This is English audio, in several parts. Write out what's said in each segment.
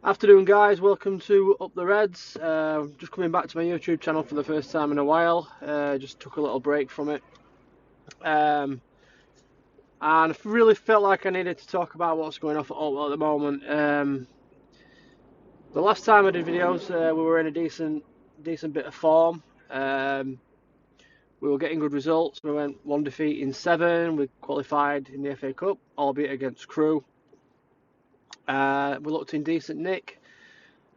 Afternoon, guys. Welcome to Up the Reds. Just coming back to my YouTube channel for the first time in a while. Just took a little break from it. And I really felt like I needed to talk about what's going on at Upwell at the moment. The last time I did videos, we were in a decent bit of form. We were getting good results. We went 1 defeat in 7. We qualified in the FA Cup, albeit against Crewe. We looked in decent nick.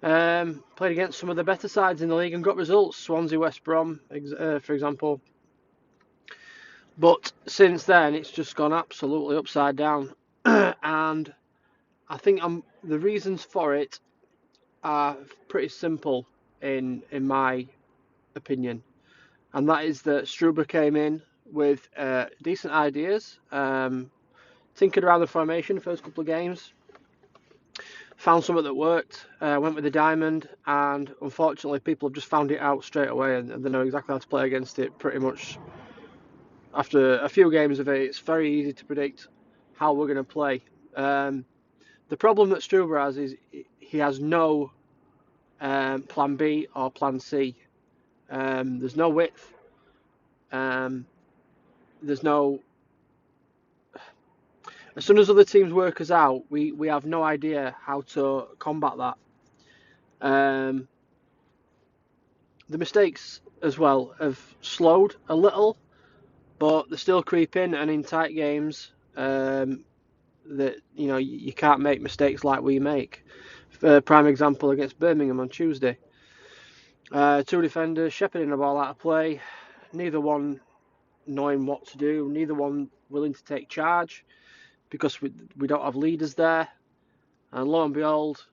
Played against some of the better sides in the league and got results. Swansea, West Brom, for example. But since then, it's just gone absolutely upside down. And I think the reasons for it are pretty simple in my opinion. And that is that Struber came in with decent ideas, tinkered around the formation the first couple of games, found something that worked, went with the diamond, and unfortunately people have just found it out straight away and they know exactly how to play against it pretty much. After a few games of it, it's very easy to predict how we're going to play. The problem that Struber has is he has no plan B or plan C. There's no width. There's no... As soon as other teams work us out, we have no idea how to combat that. The mistakes as well have slowed a little, but they're still creeping, and in tight games, that you can't make mistakes like we make. Prime example against Birmingham on Tuesday. Two defenders shepherding the ball out of play, neither one knowing what to do, neither one willing to take charge because we don't have leaders there. And lo and behold,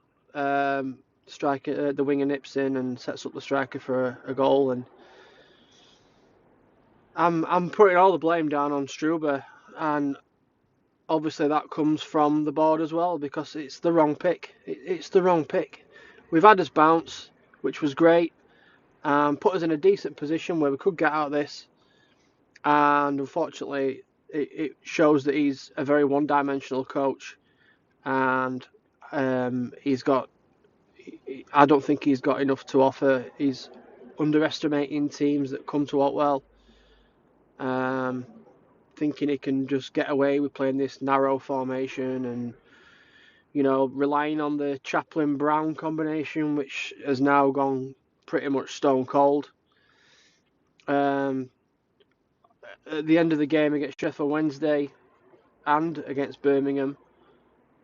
striker, the winger nips in and sets up the striker for a goal. And I'm putting all the blame down on Struber, and obviously that comes from the board as well because it's the wrong pick. It's the wrong pick. We've had us bounce, which was great, put us in a decent position where we could get out of this, and unfortunately it shows that he's a very one-dimensional coach, and I don't think he's got enough to offer. He's underestimating teams that come to Otwell, thinking he can just get away with playing this narrow formation and relying on the Chaplin-Brown combination, which has now gone pretty much stone cold. At the end of the game against Sheffield Wednesday and against Birmingham,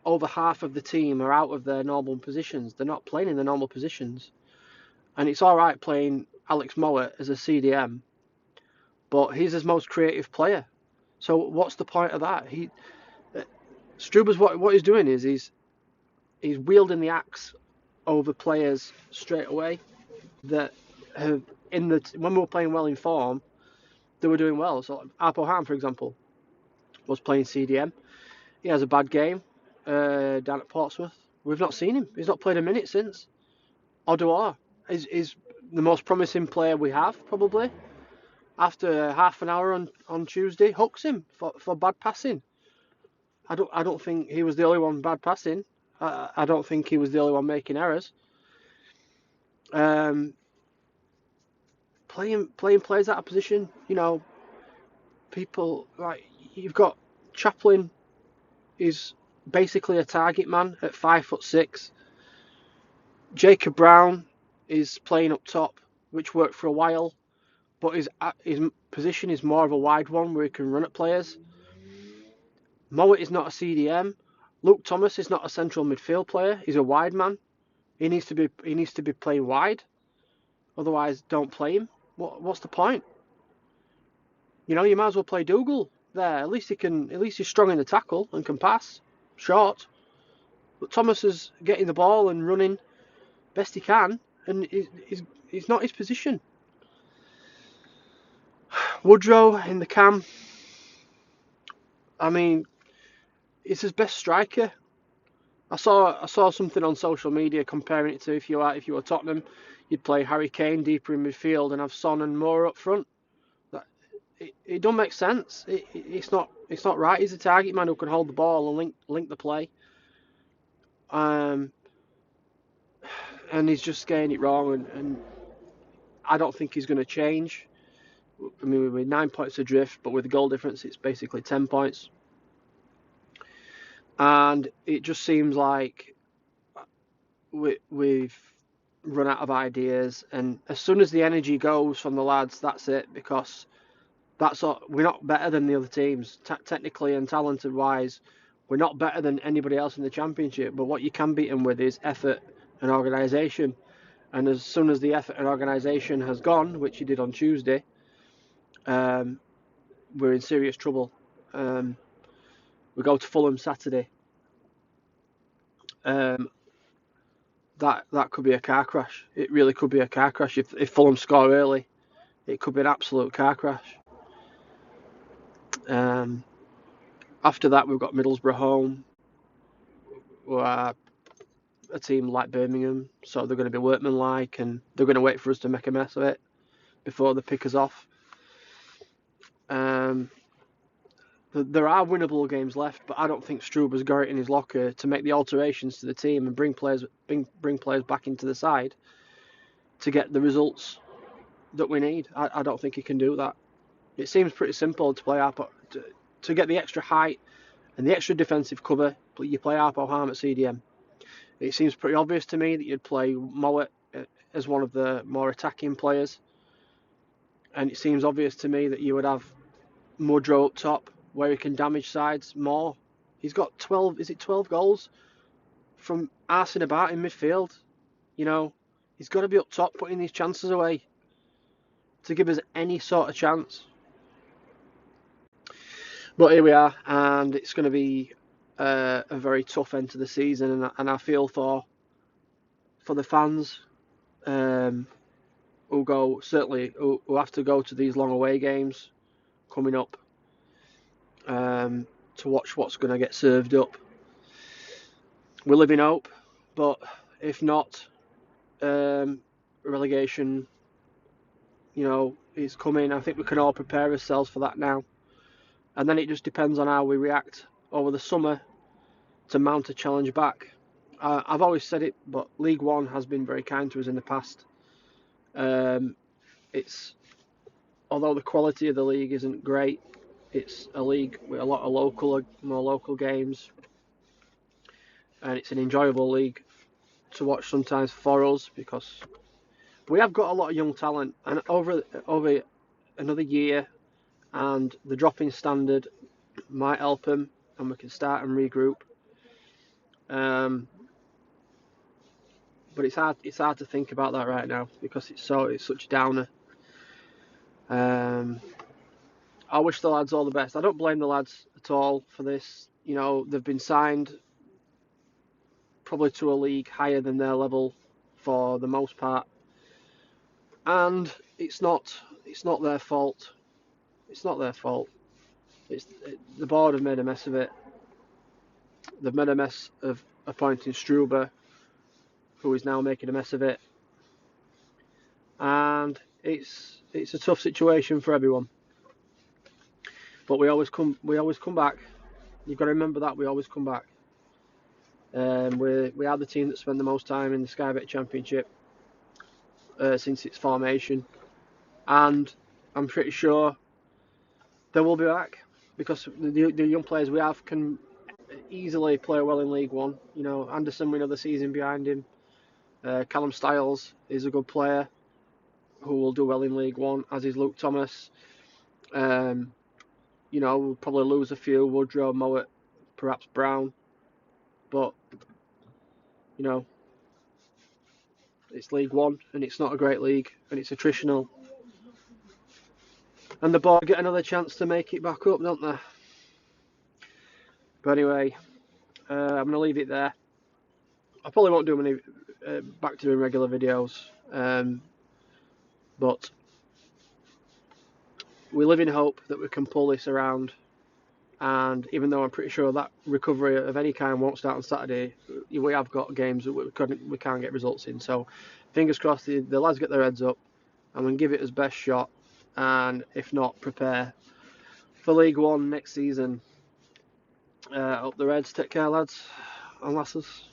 over half of the team are out of their normal positions. They're not playing in their normal positions. And it's all right playing Alex Mowat as a CDM, but he's his most creative player. So what's the point of that? Struber's what he's doing is he's wielding the axe over players straight away that have when we were playing well in form, they were doing well. So Arpo Ham, for example, was playing CDM. He has a bad game down at Portsmouth. We've not seen him. He's not played a minute since. Oduor is the most promising player we have, probably. After half an hour on Tuesday, hooks him for bad passing. I don't think he was the only one bad passing. I don't think he was the only one making errors. Playing players out of position, people like you've got Chaplin is basically a target man at 5'6". Jacob Brown is playing up top, which worked for a while, but his position is more of a wide one where he can run at players. Mowat is not a CDM. Luke Thomas is not a central midfield player. He's a wide man. He needs to be playing wide. Otherwise, don't play him. What's the point? You might as well play Dougal there. At least he's strong in the tackle and can pass short. But Thomas is getting the ball and running best he can, and it's not his position. Woodrow in the cam. I mean, it's his best striker. I saw something on social media comparing it to if you were Tottenham, you'd play Harry Kane deeper in midfield and have Son and Moore up front. It don't make sense. It's not right. He's a target man who can hold the ball and link the play. and he's just getting it wrong, and I don't think he's going to change. I mean, we're 9 points adrift, but with the goal difference, it's basically 10 points. And it just seems like we've run out of ideas. And as soon as the energy goes from the lads, that's it. Because we're not better than the other teams, technically and talented-wise. We're not better than anybody else in the Championship. But what you can beat them with is effort and organisation. And as soon as the effort and organisation has gone, which he did on Tuesday, we're in serious trouble. We go to Fulham Saturday. That could be a car crash. It really could be a car crash. If Fulham score early, it could be an absolute car crash. After that, we've got Middlesbrough home, who are a team like Birmingham, so they're going to be workmanlike, and they're going to wait for us to make a mess of it before they pick us off. There are winnable games left, but I don't think Struber's got it in his locker to make the alterations to the team and bring players back into the side to get the results that we need. I don't think he can do that. It seems pretty simple to play to get the extra height and the extra defensive cover. You play Arpo Harm at CDM. It seems pretty obvious to me that you'd play Mowat as one of the more attacking players, and it seems obvious to me that you would have Mudro up top, where he can damage sides more. He's got 12 goals from arsing about in midfield? You know, he's got to be up top putting these chances away to give us any sort of chance. But here we are, and it's going to be a very tough end to the season, and I feel for the fans who have to go to these long away games coming up to watch what's going to get served up. We live in hope, but if not, relegation, is coming. I think we can all prepare ourselves for that now. And then it just depends on how we react over the summer to mount a challenge back. I've always said it, but League One has been very kind to us in the past. Although the quality of the league isn't great, it's a league with a lot of more local games, and it's an enjoyable league to watch sometimes for us because we have got a lot of young talent, and over another year and the drop in standard might help them, and we can start and regroup. But it's hard to think about that right now because it's such a downer. I wish the lads all the best. I don't blame the lads at all for this. They've been signed probably to a league higher than their level for the most part, and it's not their fault. It's not their fault. The board have made a mess of it. They've made a mess of appointing Struber, who is now making a mess of it, and it's a tough situation for everyone. But we always come back. You've got to remember that we always come back. We are the team that spent the most time in the Sky Bet Championship since its formation, and I'm pretty sure they will be back because the young players we have can easily play well in League One. Anderson, we know the season behind him. Callum Styles is a good player who will do well in League One, as is Luke Thomas. We'll probably lose a few, Woodrow, Mowat, perhaps Brown. But, it's League One, and it's not a great league, and it's attritional. And the board get another chance to make it back up, don't they? But anyway, I'm going to leave it there. I probably won't do many back to doing regular videos, but we live in hope that we can pull this around. And even though I'm pretty sure that recovery of any kind won't start on Saturday, we have got games that we can't get results in. So fingers crossed the lads get their heads up and we can give it as best shot. And if not, prepare for League One next season. Up the Reds. Take care, lads and lasses.